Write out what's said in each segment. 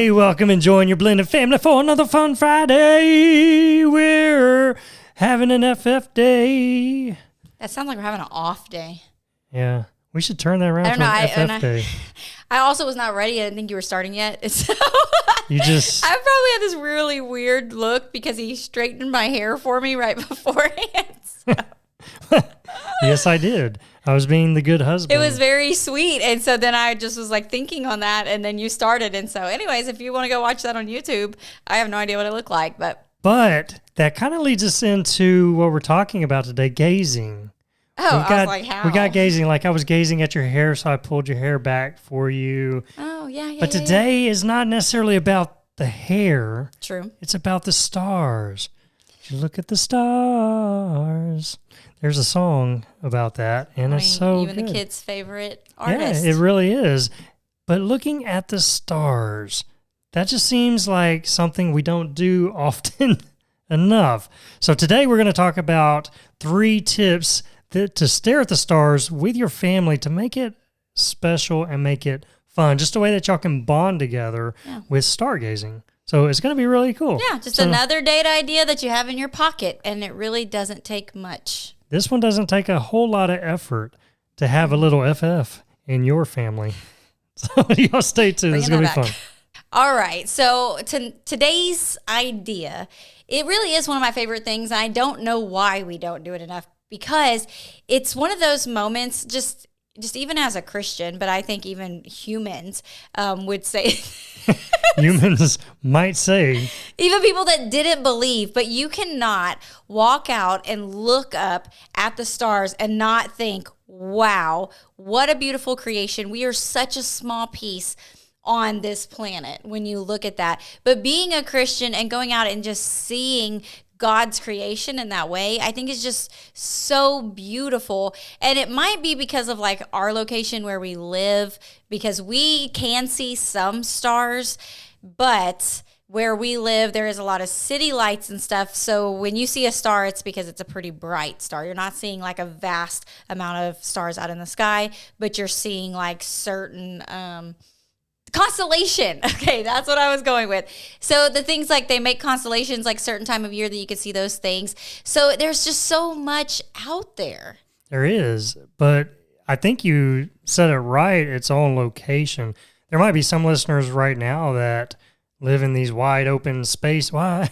Hey, welcome and join your blended family for another fun Friday. We're having an FF day. That sounds like we're having an off day. Yeah, we should turn that around to an FF day. I also was not ready. I didn't think you were starting yet. So You just... I probably had this really weird look because he straightened my hair for me right beforehand. So. Yes, I did. I was being the good husband. It was very sweet. And so then I just was like thinking on that, and then you started. And so anyways, if you want to go watch that on YouTube, I have no idea what it looked like. But that kind of leads us into what we're talking about today, gazing. I was like, how? We got gazing. Like I was gazing at your hair, so I pulled your hair back for you. Oh, yeah. But today is not necessarily about the hair. True. It's about the stars. You look at the stars. There's a song about that, and it's so even good. The kids' favorite artist. Yeah, it really is. But looking at the stars, that just seems like something we don't do often enough. So today we're going to talk about 3 tips to stare at the stars with your family to make it special and make it fun. Just a way that y'all can bond together with stargazing. So it's going to be really cool. Yeah, just another date idea that you have in your pocket, and it really doesn't take much. This one doesn't take a whole lot of effort to have a little FF in your family. So y'all stay tuned. It's going to be fun. All right. So today's idea, it really is one of my favorite things. I don't know why we don't do it enough, because it's one of those moments, just even as a Christian, but I think even humans would say... Humans might say. Even people that didn't believe, but you cannot walk out and look up at the stars and not think, wow, what a beautiful creation. We are such a small piece on this planet when you look at that. But being a Christian and going out and just seeing God's creation in that way, I think is just so beautiful. And it might be because of like our location where we live, because we can see some stars, but where we live, there is a lot of city lights and stuff. So when you see a star, it's because it's a pretty bright star. You're not seeing like a vast amount of stars out in the sky, but you're seeing like certain constellation. Okay, that's what I was going with. So the things like they make constellations like certain time of year that you can see those things. So there's just so much out there. There is, but I think you said it right. It's on location. There might be some listeners right now that live in these wide open space. Why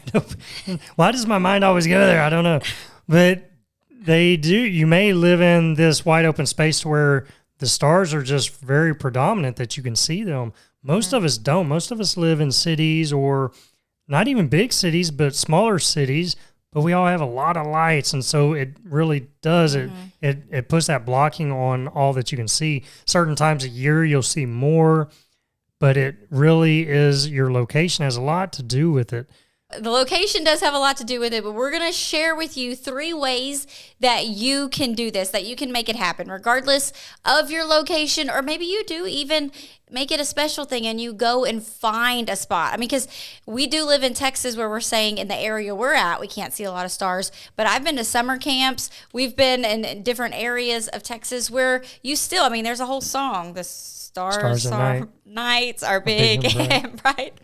does my mind always go there? I don't know. But they do. You may live in this wide open space where the stars are just very predominant that you can see them. Most of us don't. Most of us live in cities, or not even big cities, but smaller cities, but we all have a lot of lights. And so it really does. It puts that blocking on all that you can see. Certain times a year you'll see more, but it really is, your location has a lot to do with it. The location does have a lot to do with it, but we're going to share with you 3 ways that you can do this, that you can make it happen, regardless of your location, or maybe you do even make it a special thing and you go and find a spot. I mean, because we do live in Texas, where we're saying in the area we're at, we can't see a lot of stars, but I've been to summer camps. We've been in different areas of Texas where you still, I mean, there's a whole song, the stars are nights are big and bright.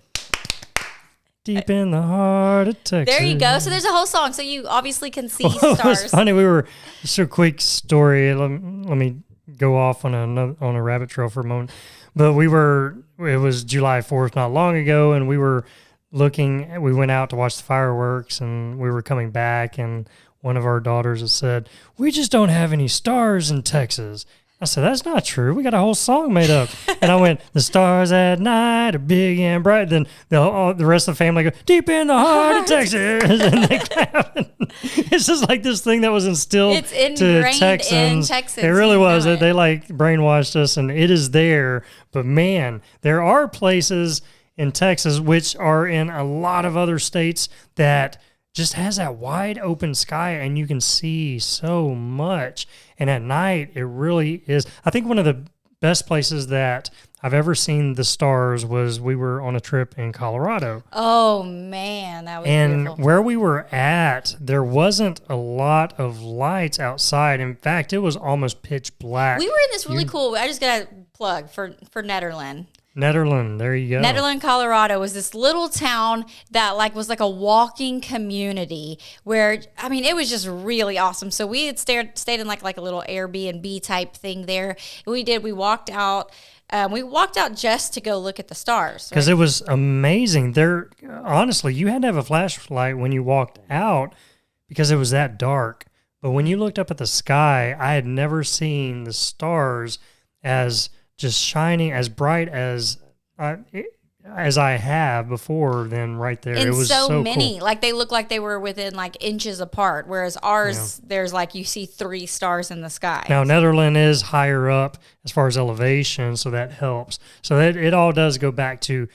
Deep in the heart of Texas. There you go. So there's a whole song. So you obviously can see stars. It was funny. Just a quick story. Let me go off on a rabbit trail for a moment. But it was July 4th not long ago, and we went out to watch the fireworks, and we were coming back, and one of our daughters had said, "We just don't have any stars in Texas." I said, "That's not true. We got a whole song made up." And I went, "The stars at night are big and bright." Then the rest of the family go, "Deep in the heart of Texas." And they clap. It's just like this thing that was instilled to Texans. In Texas. It really was. They like brainwashed us, and it is there. But man, there are places in Texas, which are in a lot of other states, that just has that wide open sky, and you can see so much. And at night, it really is. I think one of the best places that I've ever seen the stars was we were on a trip in Colorado. Oh, man, that was beautiful. And where we were at, there wasn't a lot of lights outside. In fact, it was almost pitch black. We were in this really cool, I just got a plug for Netherland. Netherland, there you go. Netherland, Colorado was this little town that was like a walking community where, I mean, it was just really awesome. So we had stayed in like a little Airbnb type thing there. We walked out. We walked out just to go look at the stars. Because it was amazing. There, honestly, you had to have a flashlight when you walked out because it was that dark. But when you looked up at the sky, I had never seen the stars as just shining, as bright as I have before. Then right there, and it was so many. cool. Like they looked like they were within like inches apart, whereas ours, there's like you see 3 stars in the sky. Now Netherland is higher up as far as elevation, so that helps. So that it all does go back to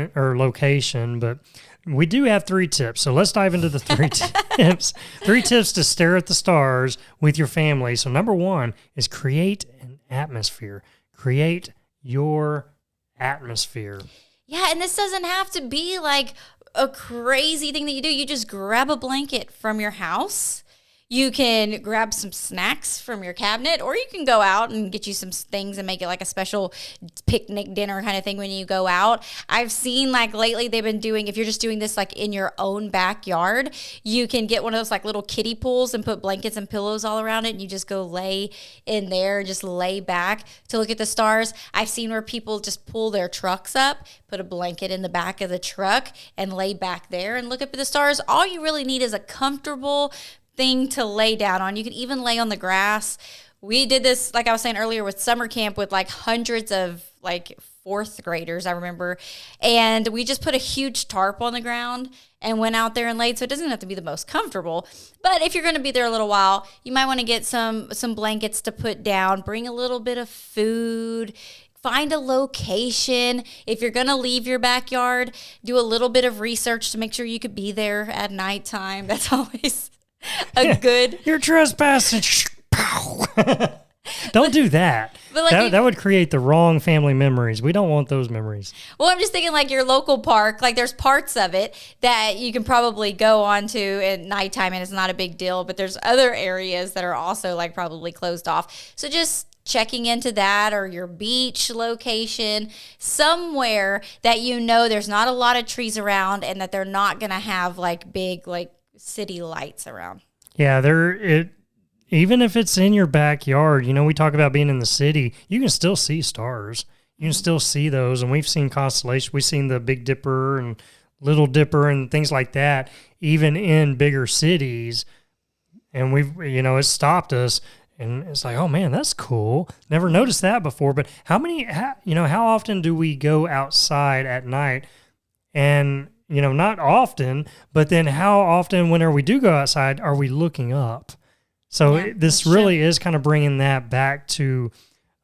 location, but we do have 3 tips. So let's dive into the 3 tips. 3 tips to stare at the stars with your family. So number 1 is create an atmosphere. Create your atmosphere. Yeah, and this doesn't have to be like a crazy thing that you do. You just grab a blanket from your house. You can grab some snacks from your cabinet, or you can go out and get you some things and make it like a special picnic dinner kind of thing when you go out. I've seen like lately they've been doing, if you're just doing this like in your own backyard, you can get one of those like little kiddie pools and put blankets and pillows all around it, and you just go lay in there and just lay back to look at the stars. I've seen where people just pull their trucks up, put a blanket in the back of the truck and lay back there and look up at the stars. All you really need is a comfortable thing to lay down on. You can even lay on the grass. We did this, like I was saying earlier, with summer camp with like hundreds of like 4th graders, I remember. And we just put a huge tarp on the ground and went out there and laid. So it doesn't have to be the most comfortable. But if you're going to be there a little while, you might want to get some blankets to put down, bring a little bit of food, find a location. If you're going to leave your backyard, do a little bit of research to make sure you could be there at nighttime. That's always a good. You're trespassing. Don't do that. But like that would create the wrong family memories. We don't want those memories. Well, I'm just thinking like your local park, like there's parts of it that you can probably go on to at nighttime and it's not a big deal, but there's other areas that are also like probably closed off. So just checking into that, or your beach location, somewhere that you know there's not a lot of trees around and that they're not going to have like big like city lights around. Yeah, even if it's in your backyard, we talk about being in the city, you can still see stars. You can still see those, and we've seen constellations. We've seen the Big Dipper and Little Dipper and things like that, even in bigger cities. And it stopped us, and it's like, oh man, that's cool. Never noticed that before. But how often do we go outside at night? And not often, but then how often, whenever we do go outside, are we looking up? So this really is kind of bringing that back to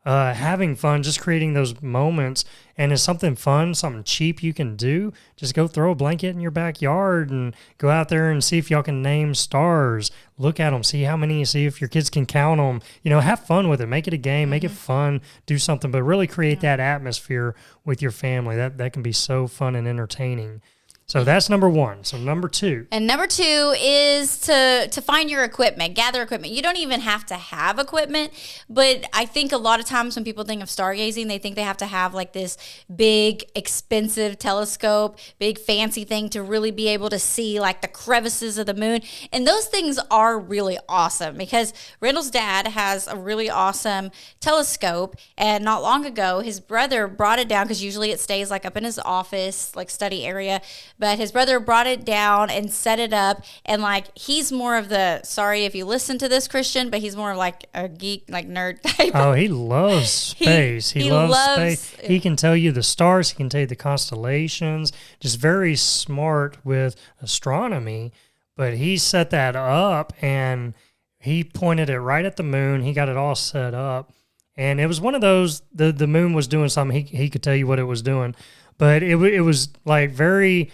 having fun, just creating those moments. And it's something fun, something cheap you can do. Just go throw a blanket in your backyard and go out there and see if y'all can name stars. Look at them, see how many, see if your kids can count them. Have fun with it. Make it a game, make it fun, do something, but really create that atmosphere with your family. That can be so fun and entertaining. So that's number 1. So number 2. And number 2 is to find your equipment, gather equipment. You don't even have to have equipment, but I think a lot of times when people think of stargazing, they think they have to have like this big, expensive telescope, big fancy thing to really be able to see like the crevices of the moon. And those things are really awesome because Randall's dad has a really awesome telescope. And not long ago, his brother brought it down because usually it stays like up in his office, like study area. But his brother brought it down and set it up. And like, he's more of the, sorry if you listen to this, Christian, but he's more of like a geek, like nerd type. Oh, he loves space. He loves space. He can tell you the stars. He can tell you the constellations. Just very smart with astronomy. But he set that up and he pointed it right at the moon. He got it all set up. And it was one of those, the moon was doing something. He could tell you what it was doing. But it was like very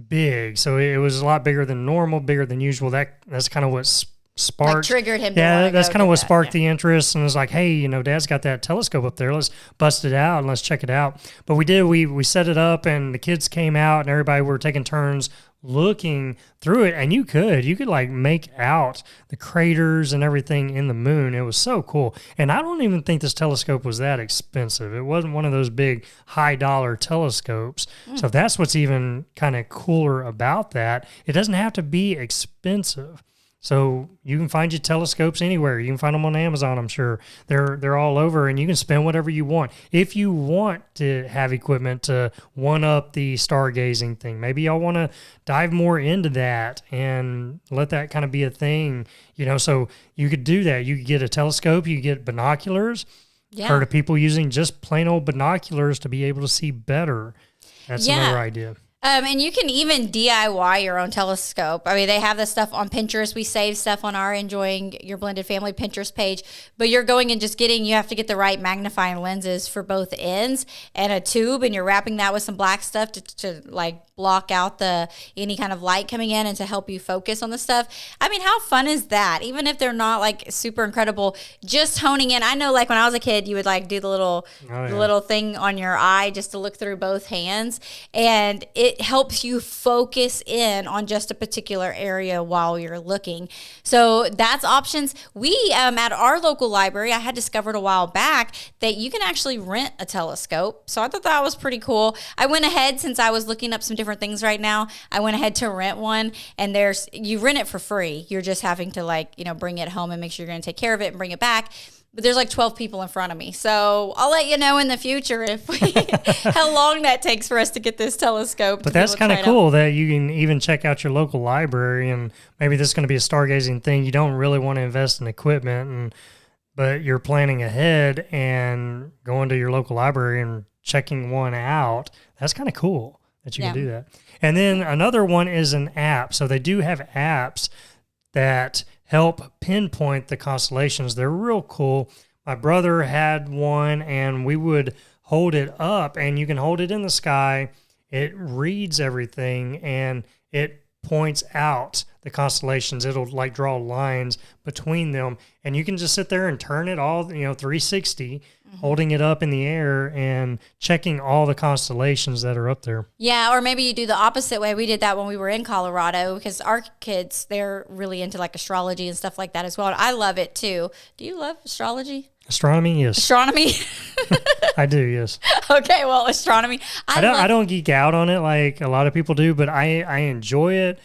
big, so it was a lot bigger than normal, bigger than usual. That's kind of what sparked, like triggered him. Yeah, that's kind of what sparked the interest, and was like, hey, Dad's got that telescope up there. Let's bust it out and let's check it out. But we did. We set it up, and the kids came out, and everybody were taking turns looking through it, and you could like make out the craters and everything in the moon. It was so cool. And I don't even think this telescope was that expensive. It wasn't one of those big high dollar telescopes. So that's what's even kind of cooler about that. It doesn't have to be expensive. So you can find your telescopes anywhere. You can find them on Amazon, I'm sure. They're all over, and you can spend whatever you want. If you want to have equipment to one-up the stargazing thing, maybe y'all want to dive more into that and let that kind of be a thing, so you could do that. You could get a telescope, you could get binoculars. Yeah. Heard of people using just plain old binoculars to be able to see better. That's another idea. And you can even DIY your own telescope. I mean, they have this stuff on Pinterest. We save stuff on our Enjoying Your Blended Family Pinterest page. But you're going and just you have to get the right magnifying lenses for both ends and a tube, and you're wrapping that with some black stuff to like block out any kind of light coming in and to help you focus on the stuff. I mean, how fun is that? Even if they're not like super incredible, just honing in. I know, like when I was a kid, you would like do the little thing on your eye just to look through both hands, and it helps you focus in on just a particular area while you're looking. So that's options. We at our local library, I had discovered a while back that you can actually rent a telescope. So I thought that was pretty cool. I went ahead, since I was looking up some different things right now, I went ahead to rent one, and you rent it for free. You're just having to bring it home and make sure you're going to take care of it and bring it back. But there's like 12 people in front of me. So I'll let you know in the future how long that takes for us to get this telescope. But that's kind of cool that you can even check out your local library, and maybe this is going to be a stargazing thing. You don't really want to invest in equipment, but you're planning ahead and going to your local library and checking one out. That's kind of cool that you can do that. And then another one is an app. So they do have apps that help pinpoint the constellations. They're real cool. My brother had one, and we would hold it up, and you can hold it in the sky. It reads everything, and it points out the constellations. It'll like draw lines between them, and you can just sit there and turn it all, 360, holding it up in the air and checking all the constellations that are up there. Yeah, or maybe you do the opposite way. We did that when we were in Colorado, because our kids, they're really into like astrology and stuff like that as well. And I love it too. Do you love astrology? Astronomy, yes. Astronomy? I do, yes. Okay, well, astronomy. I don't geek out on it like a lot of people do, but I enjoy it.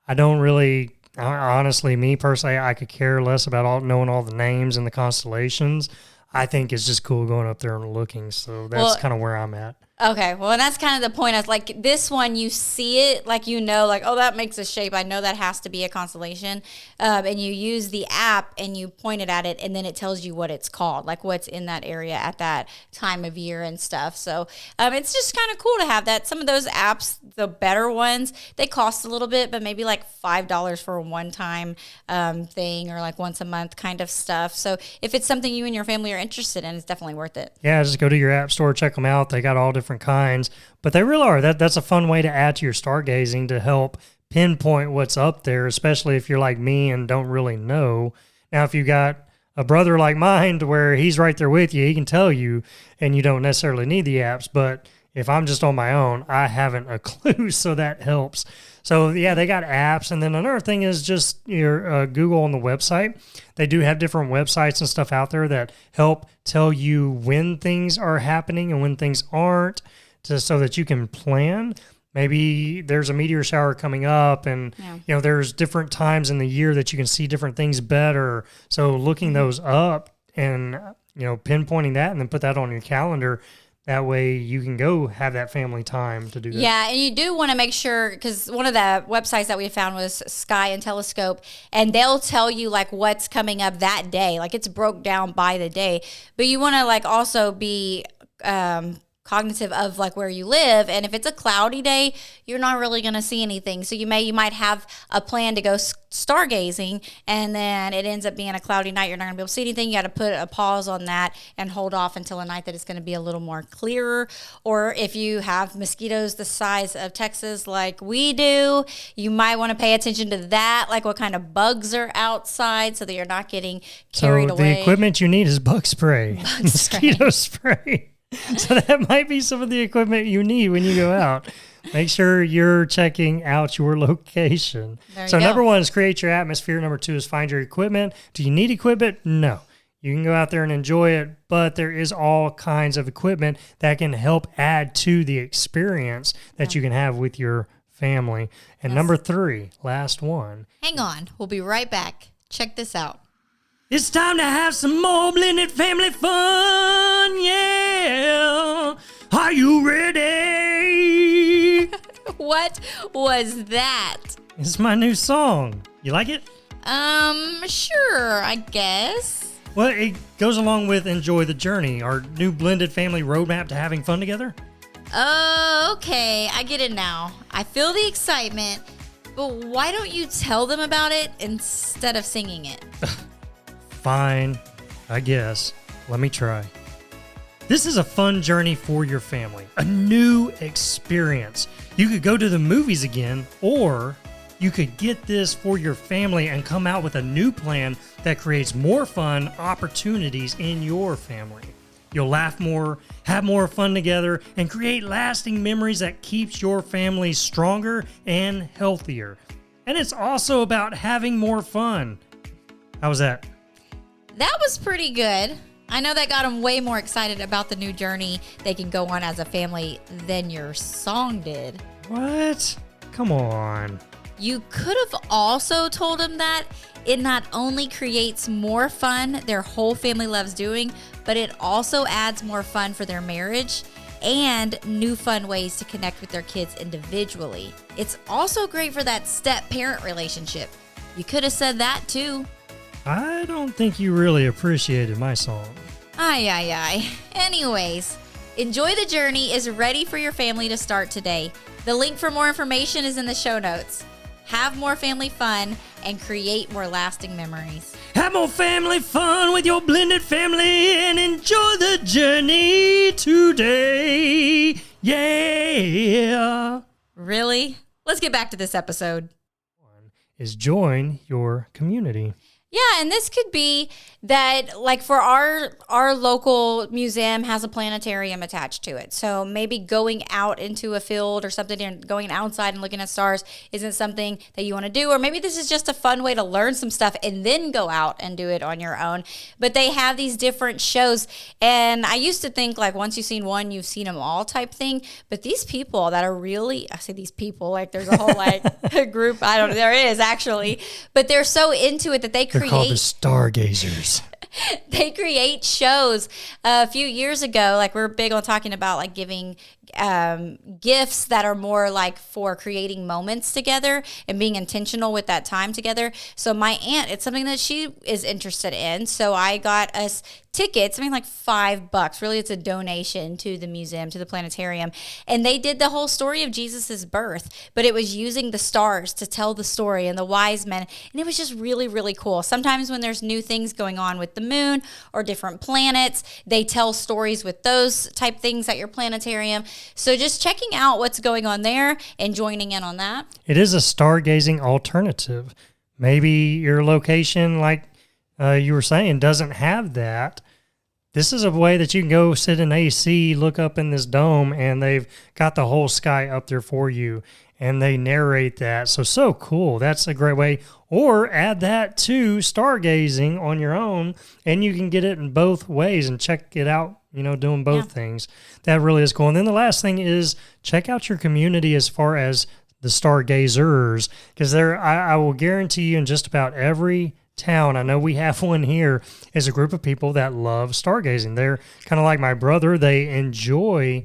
I don't really, honestly, me personally, I could care less about knowing all the names and the constellations. I think it's just cool going up there and looking. So that's kind of where I'm at. Okay, well, and that's kind of the point. I was like, this one, you see it, like, oh, that makes a shape. I know that has to be a constellation. And you use the app and you point it at it, and then it tells you what it's called, like what's in that area at that time of year and stuff. So it's just kind of cool to have that. Some of those apps, the better ones, they cost a little bit, but maybe like $5 for a one-time thing, or like once a month kind of stuff. So if it's something you and your family are interested in, it's definitely worth it. Yeah, just go to your app store, check them out. They got all different kinds, but they really are. That's a fun way to add to your stargazing to help pinpoint what's up there, especially if you're like me and don't really know. Now, if you got a brother like mine to where he's right there with you, he can tell you, and you don't necessarily need the apps. But if I'm just on my own, I haven't a clue, so that helps. So yeah, they got apps. And then another thing is just your Google on the website. They do have different websites and stuff out there that help tell you when things are happening and when things aren't, so that you can plan. Maybe there's a meteor shower coming up, and there's different times in the year that you can see different things better. So looking those up and pinpointing that, and then put that on your calendar. That way you can go have that family time to do that. Yeah, and you do want to make sure, because one of the websites that we found was Sky and Telescope, and they'll tell you like what's coming up that day. Like it's broke down by the day. But you want to like also be cognitive of like where you live, and if it's a cloudy day, you're not really going to see anything. So you might have a plan to go stargazing, and then it ends up being a cloudy night. You're not going to be able to see anything. You got to put a pause on that and hold off until a night that it's going to be a little more clearer. Or if you have mosquitoes the size of Texas like we do, you might want to pay attention to that, like what kind of bugs are outside, so that you're not getting carried away. So the equipment you need is bug spray, mosquito spray. So that might be some of the equipment you need when you go out. make sure you're checking out your location. So number 1 is create your atmosphere. Number 2 is find your equipment. Do you need equipment? No. You can go out there and enjoy it, but there is all kinds of equipment that can help add to the experience that you can have with your family. And number 3, last one. Hang on. We'll be right back. Check this out. It's time to have some more blended family fun. Yeah. Are you ready? What was that? It's my new song. You like it? Sure, I guess. Well, it goes along with Enjoy the Journey, our new blended family roadmap to having fun together. Oh, okay. I get it now. I feel the excitement, but why don't you tell them about it instead of singing it? Fine, I guess. Let me try. This is a fun journey for your family, a new experience. You could go to the movies again, or you could get this for your family and come out with a new plan that creates more fun opportunities in your family. You'll laugh more, have more fun together, and create lasting memories that keeps your family stronger and healthier. And it's also about having more fun. How was that? That was pretty good. I know that got them way more excited about the new journey they can go on as a family than your song did. What? Come on. You could have also told them that it not only creates more fun their whole family loves doing, but it also adds more fun for their marriage and new fun ways to connect with their kids individually. It's also great for that step-parent relationship. You could have said that too. I don't think you really appreciated my song. Aye. Anyways, Enjoy the Journey is ready for your family to start today. The link for more information is in the show notes. Have more family fun and create more lasting memories. Have more family fun with your blended family and enjoy the journey today. Yeah. Really? Let's get back to this episode. One is join your community. Yeah, and this could be that, like, for our local museum has a planetarium attached to it. So maybe going out into a field or something and going outside and looking at stars isn't something that you want to do. Or maybe this is just a fun way to learn some stuff and then go out and do it on your own. But they have these different shows. And I used to think, like, once you've seen one, you've seen them all type thing. But these people that are really, I say these people, like there's a whole, like, group. I don't know. There is, actually. But they're so into it that they create. They're called the Stargazers. They create shows. A few years ago, like, we're big on talking about, like, giving gifts that are more like for creating moments together and being intentional with that time together. So my aunt, it's something that she is interested in. So I got us tickets, I mean, like $5. Really, it's a donation to the museum, to the planetarium. And they did the whole story of Jesus's birth, but it was using the stars to tell the story and the wise men. And it was just really, really cool. Sometimes when there's new things going on with the moon or different planets, they tell stories with those type things at your planetarium. So just checking out what's going on there and joining in on that. It is a stargazing alternative. Maybe your location, like you were saying, doesn't have that. This is a way that you can go sit in AC, look up in this dome, and they've got the whole sky up there for you, and they narrate that. So cool. That's a great way. Or add that to stargazing on your own, and you can get it in both ways and check it out, doing both things. That really is cool. And then the last thing is check out your community as far as the stargazers, because I will guarantee you in just about every town, I know we have one here, is a group of people that love stargazing. They're kind of like my brother. They enjoy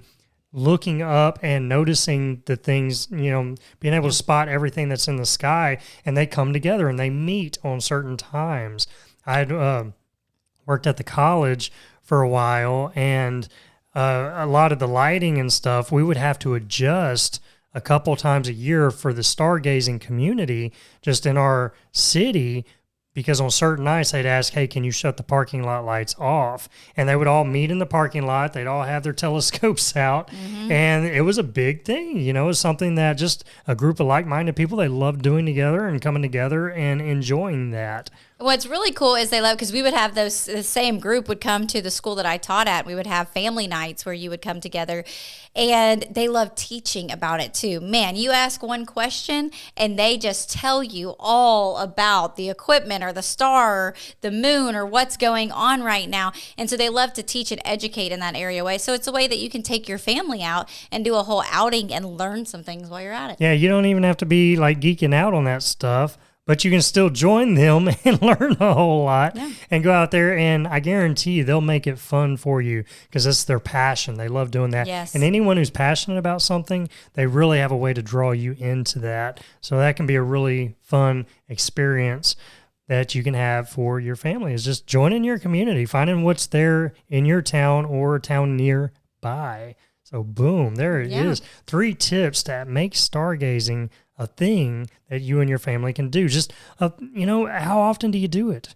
looking up and noticing the things, being able to spot everything that's in the sky, and they come together and they meet on certain times. I'd worked at the college for a while, and a lot of the lighting and stuff, we would have to adjust a couple times a year for the stargazing community just in our city, because on certain nights they'd ask, hey, can you shut the parking lot lights off? And they would all meet in the parking lot. They'd all have their telescopes out. Mm-hmm. And it was a big thing. It was something that just a group of like-minded people, they loved doing together and coming together and enjoying that. What's really cool is they love, because we would have the same group would come to the school that I taught at. We would have family nights where you would come together, and they love teaching about it too. Man, you ask one question and they just tell you all about the equipment or the star or the moon or what's going on right now. And so they love to teach and educate in that area way. So it's a way that you can take your family out and do a whole outing and learn some things while you're at it. Yeah, you don't even have to be like geeking out on that stuff, but you can still join them and learn a whole lot and go out there. And I guarantee you they'll make it fun for you because that's their passion. They love doing that. Yes. And anyone who's passionate about something, they really have a way to draw you into that. So that can be a really fun experience that you can have for your family, is just joining your community, finding what's there in your town or a town nearby. So boom, there it is. 3 tips that make stargazing a thing that you and your family can do. Just, how often do you do it?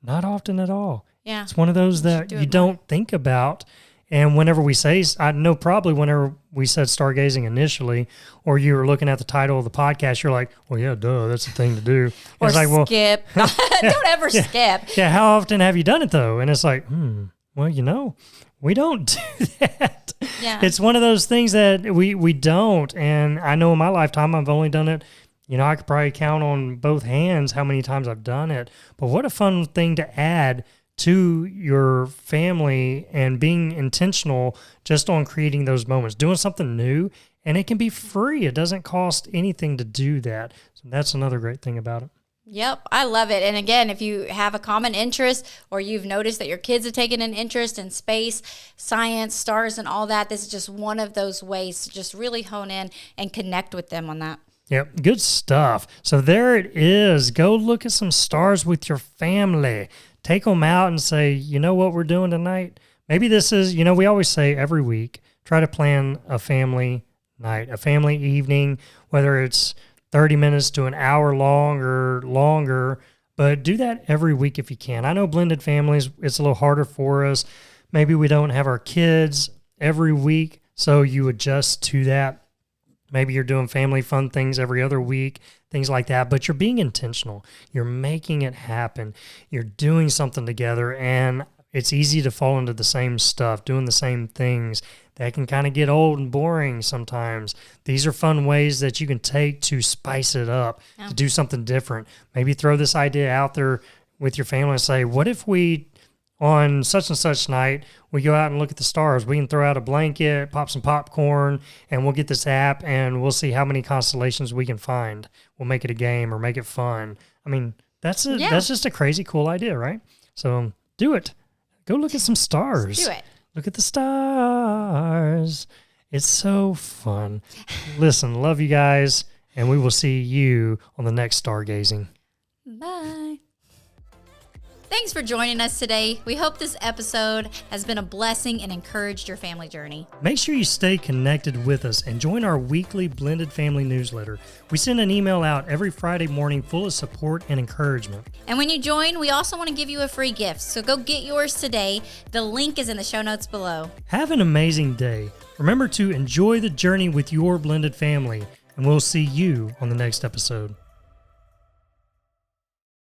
Not often at all. Yeah. It's one of those that you don't think about. And whenever we say, I know probably whenever we said stargazing initially, or you were looking at the title of the podcast, you're like, well, yeah, duh, that's the thing to do. Or it's like, well, skip. Don't ever skip. Yeah, how often have you done it though? And it's like, well, we don't do that. Yeah. It's one of those things that we don't. And I know in my lifetime, I've only done it, I could probably count on both hands how many times I've done it. But what a fun thing to add to your family and being intentional just on creating those moments, doing something new. And it can be free. It doesn't cost anything to do that. So that's another great thing about it. Yep, I love it. And again, if you have a common interest or you've noticed that your kids have taken an interest in space, science, stars, and all that, this is just one of those ways to just really hone in and connect with them on that. Yep, good stuff. So there it is. Go look at some stars with your family. Take them out and say, you know what we're doing tonight? Maybe this is, we always say every week, try to plan a family night, a family evening, whether it's 30 minutes to an hour long or longer, but do that every week if you can. I know blended families, it's a little harder for us. Maybe we don't have our kids every week, so you adjust to that. Maybe you're doing family fun things every other week, things like that, but you're being intentional. You're making it happen. You're doing something together, and it's easy to fall into the same stuff, doing the same things. That can kind of get old and boring sometimes. These are fun ways that you can take to spice it up, to do something different. Maybe throw this idea out there with your family and say, what if we, on such and such night, we go out and look at the stars. We can throw out a blanket, pop some popcorn, and we'll get this app, and we'll see how many constellations we can find. We'll make it a game or make it fun. I mean, that's just a crazy cool idea, right? So do it. Go look at some stars. Let's do it. Look at the stars. It's so fun. Listen, love you guys, and we will see you on the next Stargazing. Bye. Thanks for joining us today. We hope this episode has been a blessing and encouraged your family journey. Make sure you stay connected with us and join our weekly Blended Family newsletter. We send an email out every Friday morning full of support and encouragement. And when you join, we also want to give you a free gift. So go get yours today. The link is in the show notes below. Have an amazing day. Remember to enjoy the journey with your blended family, and we'll see you on the next episode.